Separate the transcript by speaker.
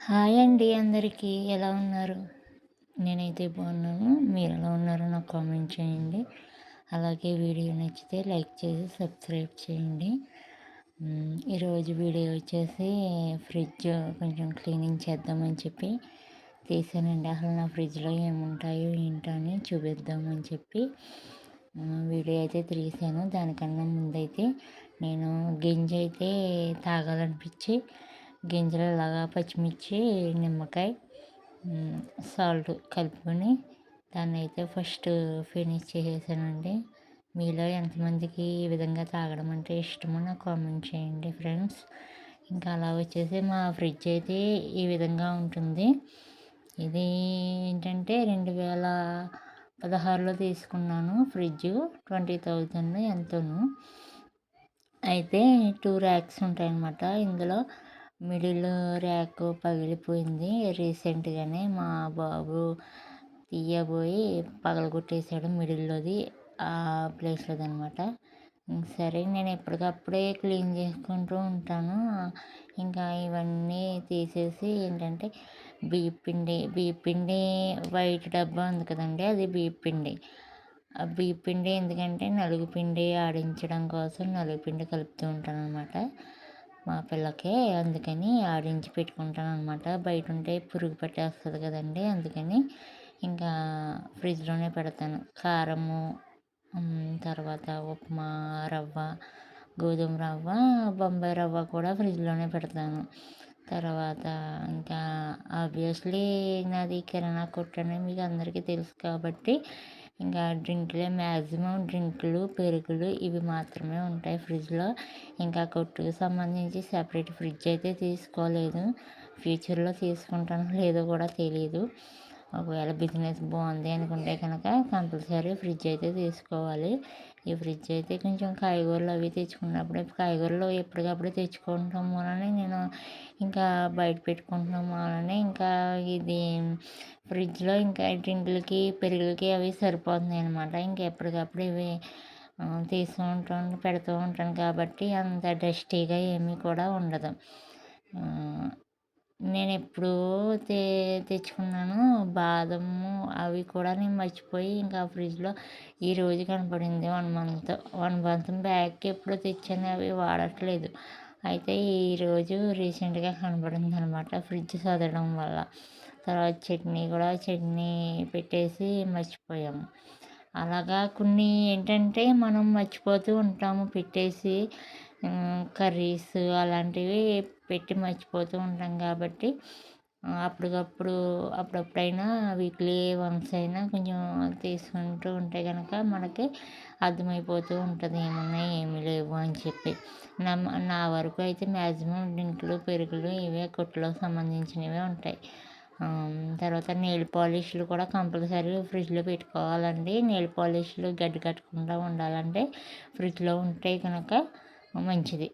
Speaker 1: Hi అండి అందరికీ. ఎలా ఉన్నారు? నేనైతే బాగున్నాను. మీరెలా ఉన్నారో నాకు కామెంట్ చేయండి. అలాగే వీడియో నచ్చితే లైక్ చేసి సబ్స్క్రైబ్ చేయండి. ఈరోజు వీడియో వచ్చేసి ఫ్రిడ్జ్ కొంచెం క్లీనింగ్ చేద్దామని చెప్పి తీసానండి. అసలు నా ఫ్రిడ్జ్‌లో ఏముంటాయో ఏంటో అని చూపిద్దామని చెప్పి వీడియో అయితే తీశాను. దానికన్నా ముందైతే నేను గింజైతే తాగాలనిపించి గింజలు ఇలాగా పచ్చిమిర్చి, నిమ్మకాయ, సాల్ట్ కలుపుకొని దాన్నైతే ఫస్ట్ ఫినిష్ చేసేసానండి. మీలో ఎంతమందికి ఈ విధంగా తాగడం అంటే ఇష్టమో నాకు కామెంట్ చేయండి ఫ్రెండ్స్. ఇంకా అలా వచ్చేసి మా ఫ్రిడ్జ్ అయితే ఈ విధంగా ఉంటుంది. ఇది ఏంటంటే 2016లో తీసుకున్నాను ఫ్రిడ్జ్. 20,000 ఎంతోను. అయితే 2 ర్యాక్స్ ఉంటాయన్నమాట. ఇందులో మిడిల్ ర్యాక్ పగిలిపోయింది. రీసెంట్‌గానే మా బాబు తీయబోయి పగలగొట్టేసాడు మిడిల్‌లోది. ఆ ప్లేస్‌లోదనమాట. సరే నేను ఎప్పటికప్పుడే క్లీన్ చేసుకుంటూ ఉంటాను. ఇంకా ఇవన్నీ తీసేసి ఏంటంటే బియ్యపిండి వైట్ డబ్బా ఉంది కదండీ! అది బియ్యపిండి. ఆ బియ్యపిండి ఎందుకంటే నలుగుపిండి ఆడించడం కోసం నలుగుపిండి కలుపుతూ ఉంటాననమాట మా పిల్లకి. అందుకని ఆడించి పెట్టుకుంటాననమాట. బయట ఉంటే పురుగు పట్టేస్తుంది కదండీ! అందుకని ఇంకా ఫ్రిడ్జ్‌లోనే పెడతాను. కారము, తర్వాత ఉప్మా రవ్వ, గోధుమ రవ్వ, బొంబాయి రవ్వ కూడా ఫ్రిడ్జ్‌లోనే పెడతాను. తర్వాత ఇంకా ఆబ్వియస్లీ నాది కిరాణా కొట్టు అని మీకు అందరికీ తెలుసు కాబట్టి ఇంకా మ్యాక్సిమం డ్రింకులు, పెరుగులు ఇవి మాత్రమే ఉంటాయి ఫ్రిడ్జ్‌లో. ఇంకా కొట్టుకు సంబంధించి సెపరేట్ ఫ్రిడ్జ్ అయితే తీసుకోలేదు. ఫ్యూచర్‌లో తీసుకుంటానో లేదో కూడా తెలీదు. ఒకవేళ బిజినెస్ బాగుంది అనుకుంటే కనుక కంపల్సరీ ఫ్రిడ్జ్ అయితే తీసుకోవాలి. ఈ ఫ్రిడ్జ్ అయితే కొంచెం కాయగూరలు అవి తెచ్చుకున్నప్పుడే కాయగూరలు ఎప్పటికప్పుడు తెచ్చుకుంటాము అని నేను ఇంకా బయట పెట్టుకుంటున్నాము అని ఇంకా ఇది ఫ్రిడ్జ్‌లో ఇంకా డ్రింకులకి, పెరుగులకి అవి సరిపోతున్నాయి అనమాట. ఇంకా ఎప్పటికప్పుడు ఇవి తీస్తూ ఉంటాను, పెడుతూ ఉంటాను కాబట్టి అంత డస్టీగా ఏమీ కూడా ఉండదు. నేనెప్పుడో తెచ్చుకున్నాను బాదము అవి కూడా నేను మర్చిపోయి ఇంకా ఫ్రిడ్జ్‌లో ఈరోజు కనపడింది. 1 మంత్ బ్యాక్ ఎప్పుడో తెచ్చాను, అవి వాడట్లేదు. అయితే ఈరోజు రీసెంట్‌గా కనపడిందనమాట ఫ్రిడ్జ్ సదరడం వల్ల. తర్వాత చట్నీ పెట్టేసి మర్చిపోయాము. అలాగా కొన్ని ఏంటంటే మనం మర్చిపోతూ ఉంటాము పెట్టేసి. కర్రీస్ అలాంటివి పెట్టి మర్చిపోతూ ఉంటాం కాబట్టి అప్పుడప్పుడైనా వీక్లీ వన్స్ అయినా కొంచెం తీసుకుంటూ ఉంటే కనుక మనకి అర్థమైపోతూ ఉంటుంది ఏమున్నాయి ఏమీ లేవు అని చెప్పి. నా వరకు అయితే మ్యాక్సిమం డ్రింకులు, పెరుగులు ఇవే కొట్టులో సంబంధించినవే ఉంటాయి. తర్వాత నెయిల్ పాలిష్లు కూడా కంపల్సరీ ఫ్రిడ్జ్‌లో పెట్టుకోవాలండి. నెయిల్ పాలిష్లు గడ్డ కట్టకుండా ఉండాలంటే ఫ్రిడ్జ్‌లో ఉంటే కనుక మంచిది.